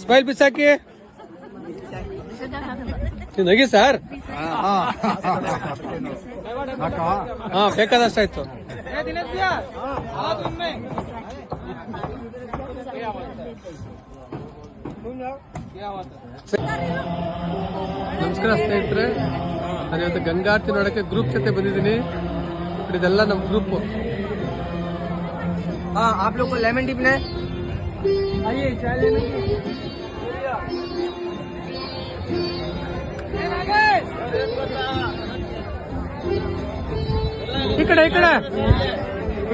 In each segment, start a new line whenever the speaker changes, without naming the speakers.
Smile ಬಿಸಾಕಿ ನಗಿ sir. ಹಾ ಬೇಕಾದಷ್ಟಾಯ್ತು. ನಮಸ್ಕಾರ ಸ್ನೇಹಿತರೆ, ನಾನಿವತ್ತು ಗಂಗಾರತಿ ನೋಡಕ್ಕೆ ಗ್ರೂಪ್ ಜೊತೆ ಬಂದಿದ್ದೀನಿ. ಇದೆಲ್ಲ ನಮ್ಮ ಗ್ರೂಪ್.
आप लोग को लेमन टी पीना है? आइए चाय लेने इकड़े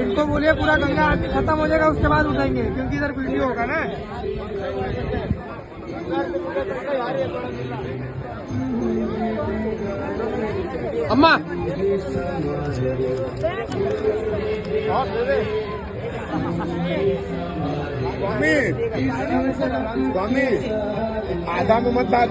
इनको बोलिए पूरा गंगा आरती खत्म हो जाएगा, उसके बाद उठाएंगे क्योंकि इधर वीडियो होगा ना.
अम्मा
स्वामी आधा में मत डाल.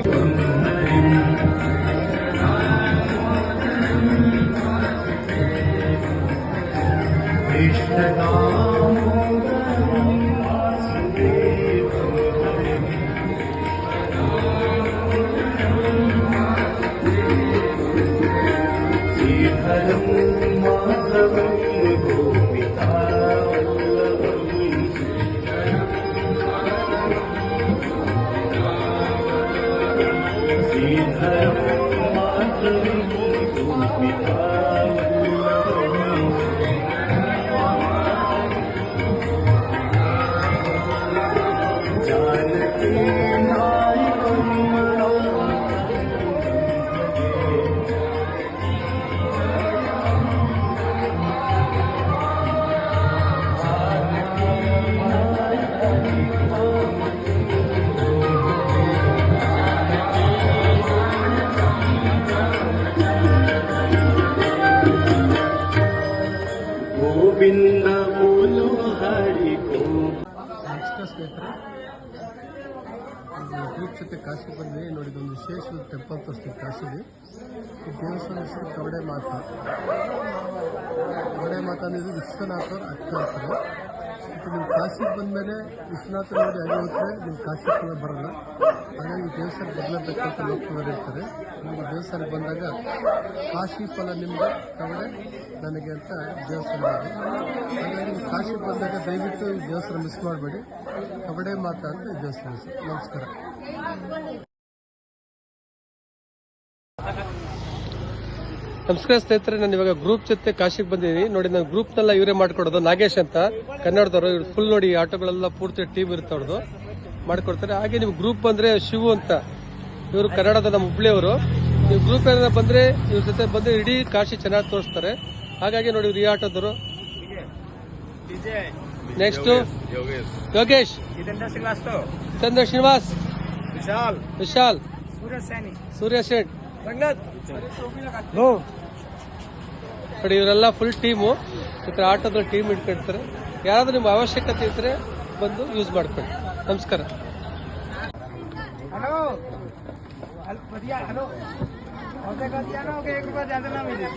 ಸ್ನೇಹಿತರೆ, ಗ್ರೂಪ್ ಜೊತೆ ಕಾಶಿ ಬಂದ್ವಿ. ನೋಡಿ, ಇದೊಂದು ವಿಶೇಷ ಟೆಂಪಲ್ ತೋರಿಸ್ತೀವಿ ಕಾಶಿಲಿ. ಈ ದೇವಸ್ಥಾನ ಹೆಸರು ಕವಡೆ ಮಾತಾ. ಕವಡೆ ಮಾತಾ ಅನ್ನೋದು ವಿಶ್ವನಾಥವ್ರ ಅಕ್ಕ ಅಂತಾರೆ. ಮತ್ತು ನೀವು ಕಾಶಿಗೆ ಬಂದಮೇಲೆ ವಿಶ್ವನಾಥ ನೋಡಿ ಹಾಗೆ ಹೋದರೆ ನೀವು ಕಾಶಿ ಕೂಡ ಬರಲ್ಲ. ಹಾಗಾಗಿ ದೇವಸ್ಥಾನ ಬದಲಬೇಕಂತ ಲೋಕದವರು ಇರ್ತಾರೆ. ನಿಮಗೆ ದೇವಸ್ಥಾನಕ್ಕೆ ಬಂದಾಗ ಕಾಶಿ ಫಲ ನಿಮಗೆ ಕವಡೆ ನನಗೆ ಅಂತ ದೇವಸ್ಥಾನ ಇದೆ. ಹಾಗಾಗಿ ನೀವು ಕಾಶಿಗೆ ಬಂದಾಗ ದಯವಿಟ್ಟು ಈ ದೇವಸ್ಥಾನ ಮಿಸ್ ಮಾಡಬೇಡಿ. ಕವಡೆ ಮಾತಾ ಅಂತ ಈ ದೇವಸ್ಥಾನ ಹೆಸರು. ನಮಸ್ಕಾರ. ನಮಸ್ಕಾರ ಸ್ನೇಹಿತರೆ, ನಾನು ಇವಾಗ ಗ್ರೂಪ್ ಜೊತೆ ಕಾಶಿಗೆ ಬಂದಿದ್ದೀನಿ. ನೋಡಿ, ನಾನು ಗ್ರೂಪ್ನೆಲ್ಲ ಇವರೇ ಮಾಡ್ಕೊಡೋದು. ನಾಗೇಶ್ ಅಂತ ಕನ್ನಡದವರು. ಇವ್ರು ಫುಲ್ ನೋಡಿ ಆಟೋಗಳೆಲ್ಲ ಪೂರ್ತಿ ಟೀಮ್ ಇರುತ್ತೆ ಅವ್ರದ್ದು, ಮಾಡ್ಕೊಡ್ತಾರೆ. ಹಾಗೆ ನೀವು ಗ್ರೂಪ್ ಬಂದ್ರೆ ಶಿವು ಅಂತ, ಇವರು ಕನ್ನಡದ ನಮ್ಮ ಹುಬ್ಳಿಯವರು. ನೀವು ಗ್ರೂಪ್ ಏನಾರ ಬಂದ್ರೆ ಇವ್ರ ಜೊತೆ ಬಂದ್ರೆ ಇಡೀ ಕಾಶಿ ಚೆನ್ನಾಗಿ ತೋರಿಸ್ತಾರೆ. ಹಾಗಾಗಿ ನೋಡಿ, ಇವ್ರು ಈ ಆಟೋದವರು. ನೆಕ್ಸ್ಟ್ ಯೋಗೇಶ್, ಚಂದ್ರ ಶ್ರೀನಿವಾಸ್, ವಿಶಾಲ್, ಸೂರ್ಯ ಸೇಠ್, ನೋಡಿ ಇವರೆಲ್ಲ ಫುಲ್ ಟೀಮು. ಈ ಥರ ಆಟೋದ ಟೀಮ್ ಇಟ್ಕೊಳ್ತಾರೆ. ಯಾರಾದ್ರೂ ನಿಮ್ಮ ಅವಶ್ಯಕತೆ ಇದ್ರೆ ಬಂದು ಯೂಸ್ ಮಾಡ್ಕೊಳ್ಳಿ. ನಮಸ್ಕಾರ.
हेलो बढ़िया. हेलो का दिया ना कि 1 रुपया ज्यादा ना मिले.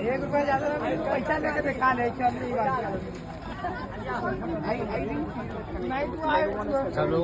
1 रुपया ज्यादा ना मिले, पैसा लेके दिखा ले. चलो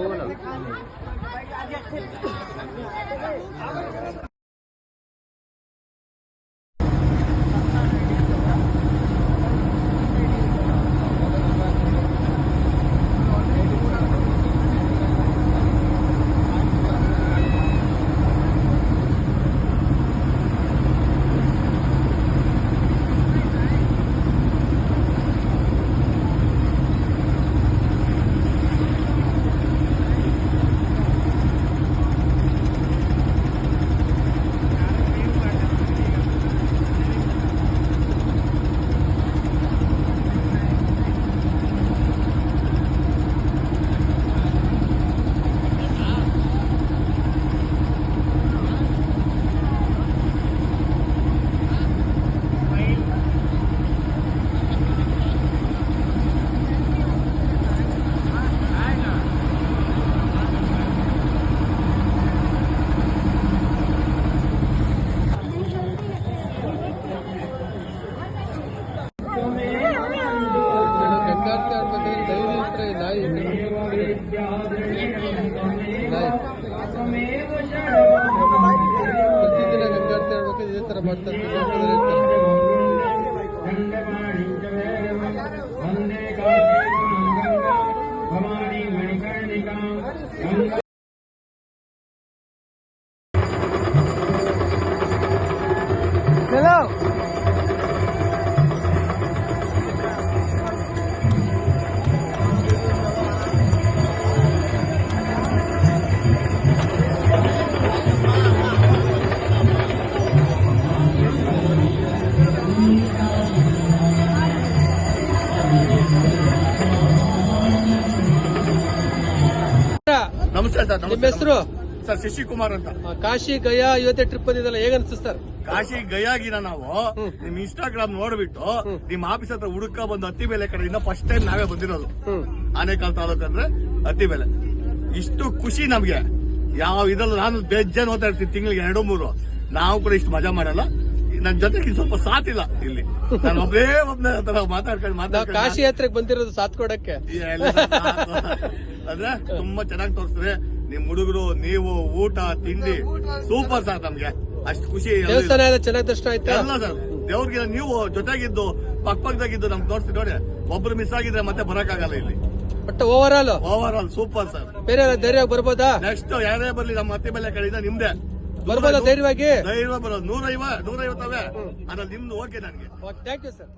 ಮಾಡ್ತಾರೆ ಲೋಕದಲ್ಲಿ
चलो
ನಮಸ್ತೆ ಸರ್.
ನಿಮ್ಮ ಹೆಸರು
ಸರ್ ಶಶಿಕುಮಾರ್ ಅಂತ.
ಕಾಶಿ ಗಯಾ ಇವತ್ತೇ ಟ್ರಿಪ್ ಬಂದಿದ್ದಲ್ಲ, ಹೇಗನ್ಸುತ್ತೆ ಸರ್?
ಕಾಶಿ ಗಯಾಗಿನ ನಾವು ನಿಮ್ ಇನ್ಸ್ಟಾಗ್ರಾಮ್ ನೋಡ್ಬಿಟ್ಟು ನಿಮ್ ಆಫೀಸ್ ಹತ್ರ ಹುಡುಕ ಬಂದು ಹತ್ತಿಬೇಲೆ ಕಡೆಯಿಂದ ಫಸ್ಟ್ ಟೈಮ್ ನಾವೇ ಬಂದಿರೋದು. ಆನೇಕಲ್ ತಾಲೂಕು ಅಂದ್ರೆ ಹತ್ತಿಬೇಲೆ. ಇಷ್ಟು ಖುಷಿ ನಮ್ಗೆ ಯಾವ ಇದ್ರಲ್ಲೂ ನಾನು ಬೇಜಾನ್ ಓದ್ತಾ ಇರ್ತೀನಿ, ತಿಂಗಳಿಗೆ 2-3. ನಾವು ಕೂಡ ಇಷ್ಟು ಮಜಾ ಮಾಡಲ್ಲ. ನನ್ ಜೊತೆಗೆ ಸ್ವಲ್ಪ ಸಾತಿಲ್ಲ ಇಲ್ಲಿ. ನಾನು ಒಬ್ಬನೇ ತರ ಮಾತಾಡ್ಕೊಂಡು
ಕಾಶಿ ಯಾತ್ರೆಗೆ ಬಂದಿರೋದು ಸಾಥ್ ಕೊಡಕ್ಕೆ.
ಅಂದ್ರೆ ತುಂಬಾ ಚೆನ್ನಾಗಿ ತೋರಿಸ್ತದೆ ನಿಮ್ ಹುಡುಗರು, ನೀವು ಊಟ ತಿಂಡಿ ಸೂಪರ್ ಸರ್. ನಮ್ಗೆ ಅಷ್ಟು ಖುಷಿ.
ದೇವಸ್ಥಾನ ಎಲ್ಲ ಚೆನ್ನಾಗಿ ದರ್ಶನ ಆಯ್ತಾ?
ಎಲ್ಲ ಸರ್ ದೇವ್ರಿಗೆ ನೀವು ಜೊತೆಗಿದ್ದು ಪಕ್ಕದಾಗಿದ್ದು ನಮ್ಗೆ ತೋರಿಸ್ತೀವಿ ನೋಡಿ. ಒಬ್ರು ಮಿಸ್ ಆಗಿದ್ರೆ ಮತ್ತೆ ಬರಕ್ಕಾಗಲ್ಲ ಇಲ್ಲಿ.
But over
all super sir.
ಬೇರೆ ಧೈರ್ಯವಾಗಿ ಬರ್ಬೋದಾ?
ನೆಕ್ಸ್ಟ್ ಯಾರೇ ಬರ್ಲಿ ನಮ್ಮ ಹತ್ತಿ ಬೆಲೆ ಕಡೆಯಿಂದ ನಿಮ್ದೆ
ಬರ್ಬೋದಾ ಧೈರ್ಯವಾಗಿ?
ಧೈರ್ಯ ಬರೋದು 150 ಅದ್ರಲ್ಲಿ ನಿಮ್ದು ಓಕೆ ನನಗೆ.
Thank you sir.